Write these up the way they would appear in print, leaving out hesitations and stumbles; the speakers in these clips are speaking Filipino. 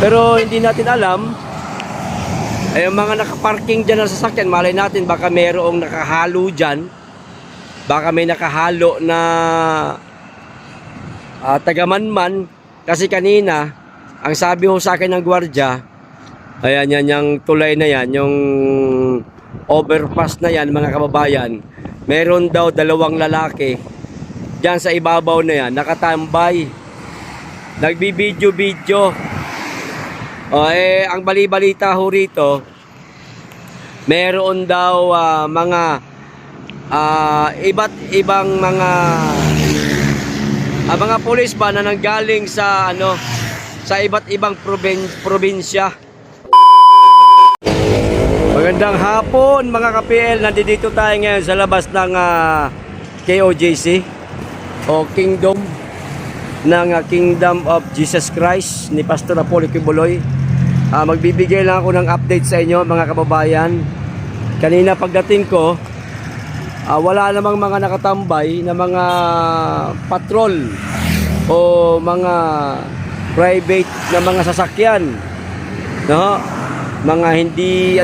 Pero hindi natin alam, ay yung mga nakaparking dyan na sasakyan, malay natin baka mayroong nakahalo dyan, baka may nakahalo na tagamanman. Kasi kanina ang sabi ho sa akin ng gwardiya, ayan yan, yung tulay na yan, yung overpass na yan mga kababayan, meron daw dalawang lalaki dyan sa ibabaw na yan, nakatambay, nagbibidyo-video. Ang bali-balita ho rito, meron daw mga iba't ibang mga pulis ba na nanggaling sa sa iba't ibang probinsya. Magandang hapon mga ka-PL, nandito tayo ngayon sa labas ng KOJC o Kingdom ng Kingdom of Jesus Christ ni Pastor Apollo Kibuloy. Magbibigay lang ako ng update sa inyo mga kababayan. Kanina pagdating ko, wala namang mga nakatambay na mga patrol o mga private na mga sasakyan, no? Mga hindi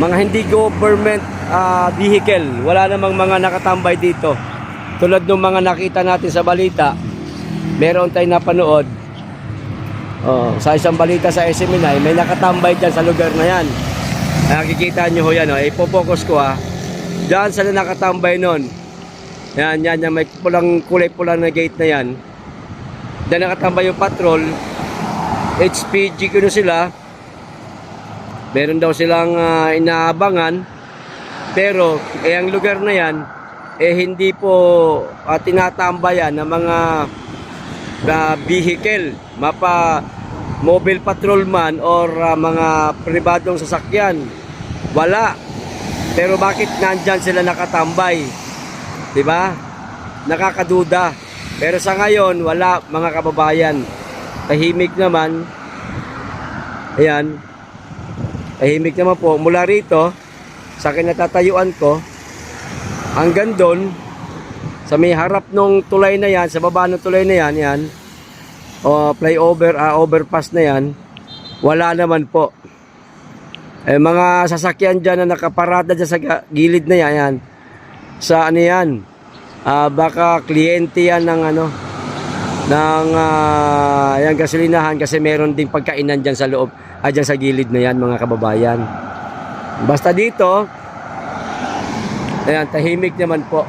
mga hindi government vehicle. Wala namang mga nakatambay dito. Tulad ng mga nakita natin sa balita, meron tayong napanood. Sa isang balita sa SMNI, may nakatambay dyan sa lugar na yan. Nakikita nyo ho yan, ipopokus ko dyan sa nakatambay nun. Yan, may kulay pula na gate na yan. Dyan nakatambay yung patrol. HPG ko sila. Meron daw silang inaabangan. Pero, ang lugar na yan, hindi po tinatambayan ng mga vehicle, mobile patrolman or mga pribadong sasakyan. Wala. Pero bakit nandyan sila nakatambay? Diba? Nakakaduda. Pero sa ngayon, wala mga kababayan. Tahimik naman. Ayan. Tahimik naman po. Mula rito, sa kinatatayuan ko, hanggang doon, sa may harap nung tulay na yan, sa baba ng tulay na yan, flyover, overpass na yan, wala naman po. Mga sasakyan dyan na nakaparada dyan sa gilid na yan, sa yan, baka kliyente yan ng yan gasolinahan, kasi meron ding pagkainan dyan sa loob, dyan sa gilid na yan mga kababayan. Basta dito, ayan, tahimik naman po.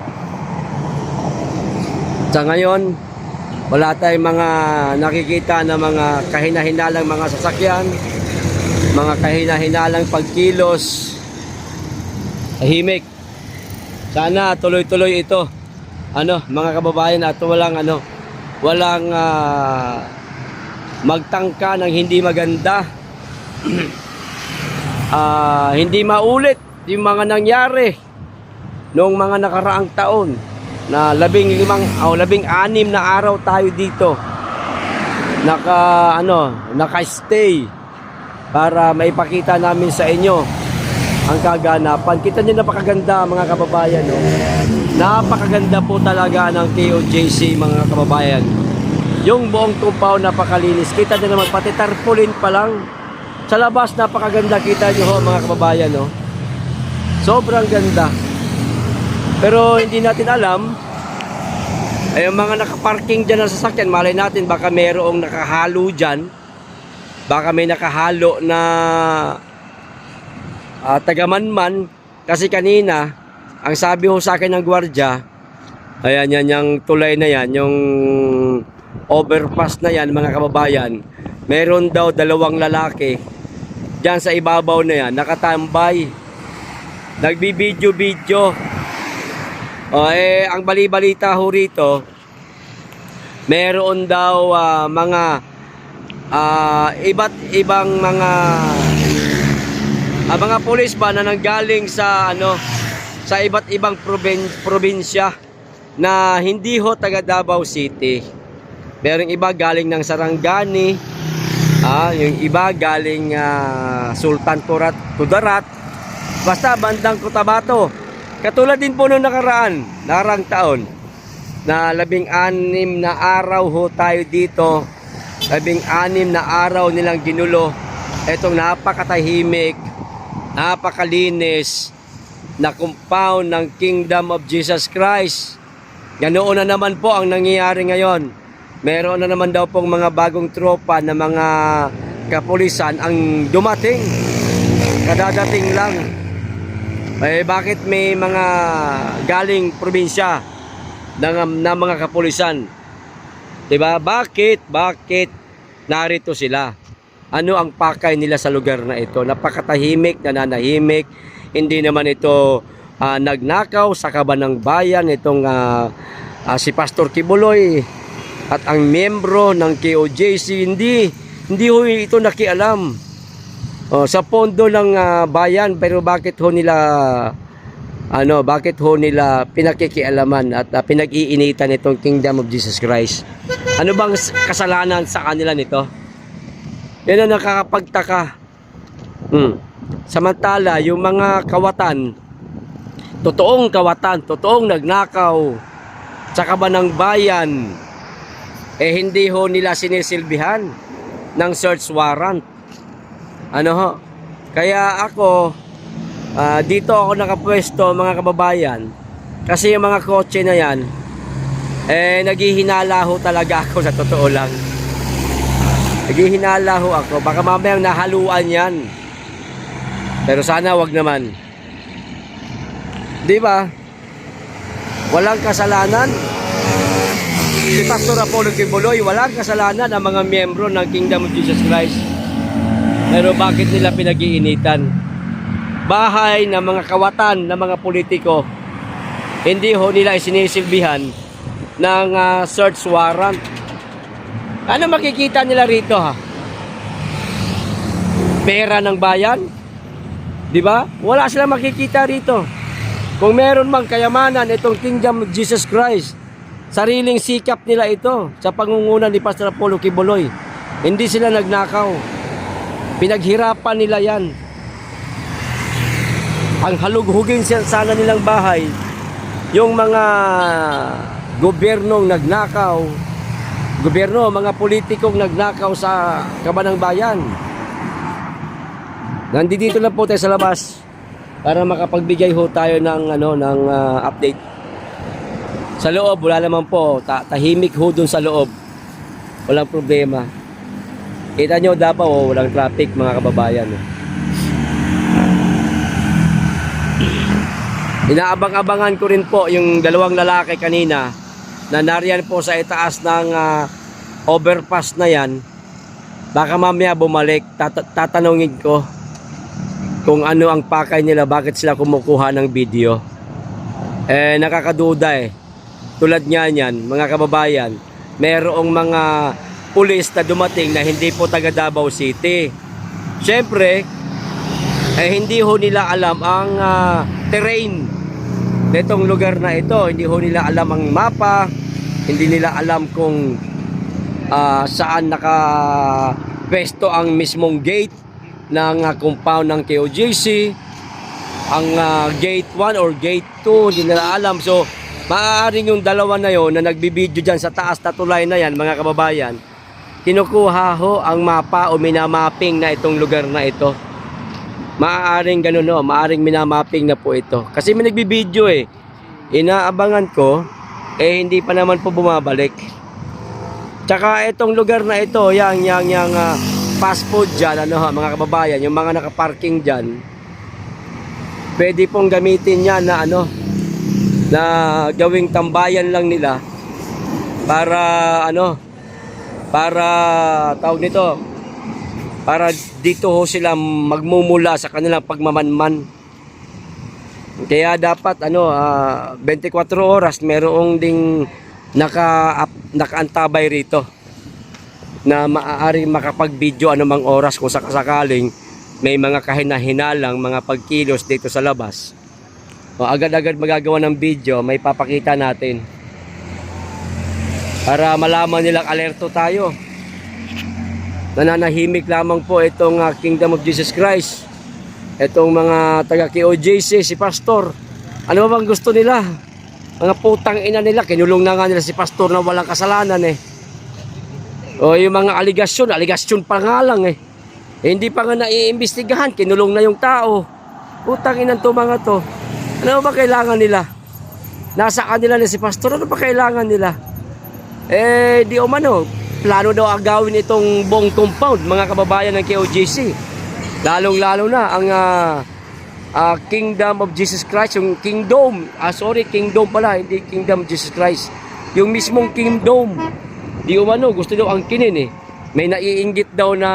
Sa ngayon, wala tayong mga nakikita na mga kahina-hinalang mga sasakyan, mga kahina-hinalang pagkilos. Tahimik. Sana tuloy-tuloy ito. Mga kababayan, at walang magtangka ng hindi maganda. Hindi maulit yung mga nangyari noong mga nakaraang taon na 16 na araw tayo dito naka-stay para maipakita namin sa inyo ang kaganapan. Kita niyo, napakaganda mga kababayan, no? Napakaganda po talaga ng KOJC mga kababayan. Yung buong compound napakalinis. Kita niyo naman, pati tarpaulin pa lang sa labas, napakaganda. Kita niyo ho mga kababayan, no? Sobrang ganda. Pero hindi natin alam, yung mga nakaparking dyan na sasakyan, malay natin baka mayroong nakahalo dyan, baka may nakahalo na tagamanman. Kasi kanina ang sabi ho sa akin ng gwardiya, ayan yan, yung tulay na yan, yung overpass na yan mga kababayan, meron daw dalawang lalaki dyan sa ibabaw na yan, nakatambay, nagbibidyo-video. Ang bali-balita ho rito, meron daw mga iba't ibang mga pulis ba na nanggaling sa sa iba't ibang probinsya na hindi ho taga Davao City. Merong iba galing ng Sarangani, yung iba galing Sultan Kudarat, basta bandang Cotabato. Katulad din po noong nakaraang taon na 16 na araw ho tayo dito 16 na araw nilang ginulo itong napakatahimik, napakalinis na compound ng Kingdom of Jesus Christ. Ganoon na naman po ang nangyayari ngayon. Meron na naman daw pong mga bagong tropa na mga kapulisan ang dumating. Kadadating lang. Eh bakit may mga galing probinsya na mga kapulisan? 'Di ba? Bakit narito sila? Ano ang pakay nila sa lugar na ito? Napakatahimik, nananahimik. Hindi naman ito nagnakaw sa kabanang bayan itong si Pastor Kibuloy at ang miyembro ng KOJC. Hindi ho ito nakialam sa pondo ng bayan, pero bakit ho nila pinakikialaman at pinag-iinitan itong Kingdom of Jesus Christ? Ano bang kasalanan sa kanila nito? Yan ang nakakapagtaka. Samantala, yung mga kawatan, totoong nagnakaw sa kabanang bayan, hindi ho nila sinisilbihan ng search warrant. Ano ho? Kaya ako, dito ako nakapwesto, mga kababayan, kasi yung mga kotse na yan, naghihinala ho talaga ako, sa totoo lang. Naghihinala ho ako, baka mamayang nahaluan yan. Pero sana wag naman. Di ba? Walang kasalanan. Si Pastor Apollo Kibuloy, walang kasalanan ang mga miyembro ng Kingdom of Jesus Christ. Pero bakit nila pinag-iinitan? Bahay ng mga kawatan ng mga politiko, hindi ho nila isinisilbihan ng search warrant. Ano makikita nila rito, ha? Pera ng bayan? Di ba? Wala silang makikita rito. Kung meron mang kayamanan itong Kingdom of Jesus Christ, sariling sikap nila ito sa pangunguna ni Pastor Apollo Kibuloy. Hindi sila nagnakaw. Pinaghirapan nila yan. Ang halughugin sana nilang bahay, yung mga gobyernong nagnakaw, mga politikong nagnakaw sa kabanang bayan. Nandito lang po tayo sa labas para makapagbigay ho tayo ng update. Sa loob wala naman po, tahimik ho dun sa loob. Walang problema. Kita nyo Davao, walang traffic, mga kababayan. Inaabang-abangan ko rin po yung dalawang lalaki kanina na nariyan po sa itaas ng overpass na yan. Baka mamaya bumalik, tatanungin ko kung ano ang pakay nila, bakit sila kumukuha ng video. Nakakaduda Tulad nga niyan, mga kababayan, merong mga pulis na dumating na hindi po taga Davao City. Siyempre, hindi ho nila alam ang terrain nitong lugar na ito. Hindi ho nila alam ang mapa, hindi nila alam kung saan nakapwesto ang mismong gate ng compound ng KOJC, ang gate 1 or gate 2, hindi nila alam. So maaaring yung dalawa na yon na nagbibideo dyan sa taas na tulay na yan, mga kababayan, kinukuha ho ang mapa o minamapping na itong lugar na ito. Maaaring ganun no, maaaring minamapping na po ito. Kasi may nagbibideo inaabangan ko, hindi pa naman po bumabalik. Tsaka itong lugar na ito, yang fast food dyan, mga kababayan, yung mga nakaparking dyan, pwede pong gamitin yan na na gawing tambayan lang nila para tawag nito, para dito ho sila magmumula sa kanilang pagmamanman. Kaya dapat 24 oras merong ding nakaantabay rito na maaari makapag-video anumang oras kung sakasakaling may mga kahinahinalang mga pagkilos dito sa labas. Agad-agad magagawa ng video, may papakita natin para malaman nilang alerto tayo. Nananahimik lamang po itong Kingdom of Jesus Christ, itong mga taga KOJC, si Pastor. Ano ba bang gusto nila? Mga putang ina nila, kinulong na nga nila si Pastor na walang kasalanan O yung mga aligasyon pa nga lang eh. Hindi pa nga naiimbestigahan, kinulong na yung tao. Utang inan to mga to. Ano ba kailangan nila? Nasa kanila na si pastor, ano ba kailangan nila? Eh, di umano, plano daw agawin itong buong compound, mga kababayan ng KOJC. Lalong-lalo na ang Kingdom of Jesus Christ, yung Kingdom, Kingdom pala, hindi Kingdom of Jesus Christ. Yung mismong Kingdom, di umano, gusto daw angkinin eh. May naiinggit daw na,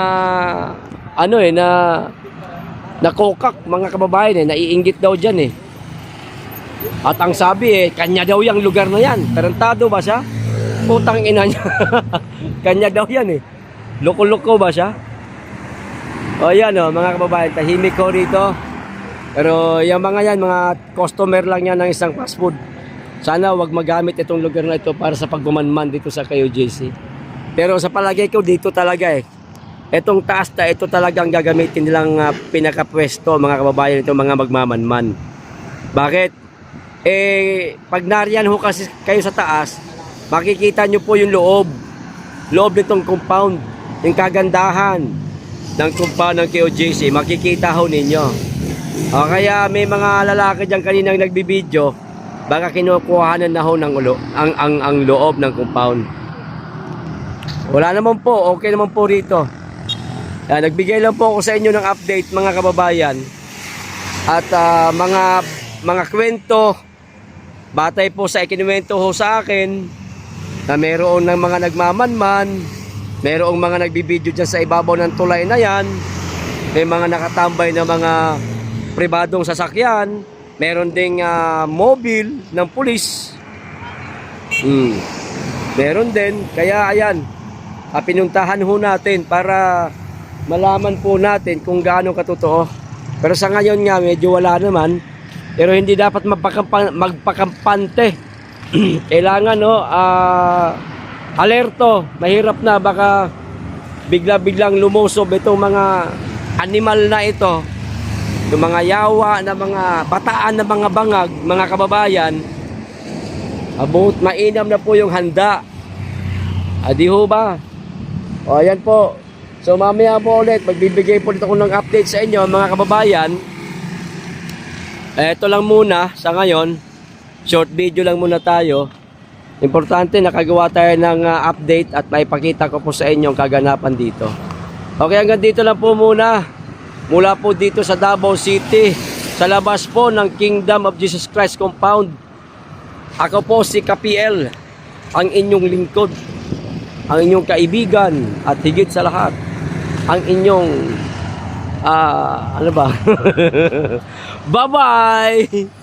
na kokak, mga kababayan eh, naiinggit daw dyan eh. At ang sabi eh, kanya daw yung lugar na yan. Tarantado ba siya? Putang ina niya. Kanya daw yan eh. Loko-loko ba siya? O yan o, mga kababayan, tahimik ko rito. Pero yung mga yan, mga customer lang yan ng isang fast food. Sana wag magamit itong lugar na ito para sa paggumanman dito sa KOJC. Pero sa palagay ko, dito talaga eh. Itong taas na ito talagang gagamitin nilang pinakapwesto, mga kababayan, itong mga magmamanman. Bakit? Eh, pag nariyan ho kasi kayo sa taas, makikita nyo po yung loob nitong compound, yung kagandahan ng compound ng KOJC, makikita ho ninyo. O, kaya may mga lalaki dyan kaninang nagbibideo, baka kinukuhanan na ho ng ang loob ng compound. Wala naman po, okay naman po rito. Nagbigay lang po ako sa inyo ng update, mga kababayan, at mga kwento batay po sa ikinuwento ho sa akin na mayroon ng mga nagmamanman, mayroong mga nagbibideo dyan sa ibabaw ng tulay na yan, may mga nakatambay na mga pribadong sasakyan, meron ding mobile ng pulis, meron din. Kaya ayan, pinuntahan ho natin para malaman po natin kung gaano katotoo. Pero sa ngayon nga medyo wala naman. Pero hindi dapat magpakampante. Kailangan alerto. Mahirap na, baka bigla-biglang lumusob itong mga animal na ito. Yung mga yawa na mga bataan na mga bangag, mga kababayan. Abot mainam na po yung handa. Di ho ba? O ayan po. So mamaya po ulit magbibigay po dito ko ng update sa inyo, mga kababayan. Ito lang muna sa ngayon, short video lang muna tayo. Importante nakagawa tayo ng update at maipakita ko po sa inyo ang kaganapan dito. Okay, hanggang dito lang po muna. Mula po dito sa Davao City, sa labas po ng Kingdom of Jesus Christ Compound. Ako po si Kapiel, ang inyong lingkod, ang inyong kaibigan, at higit sa lahat, ang inyong Bye-bye!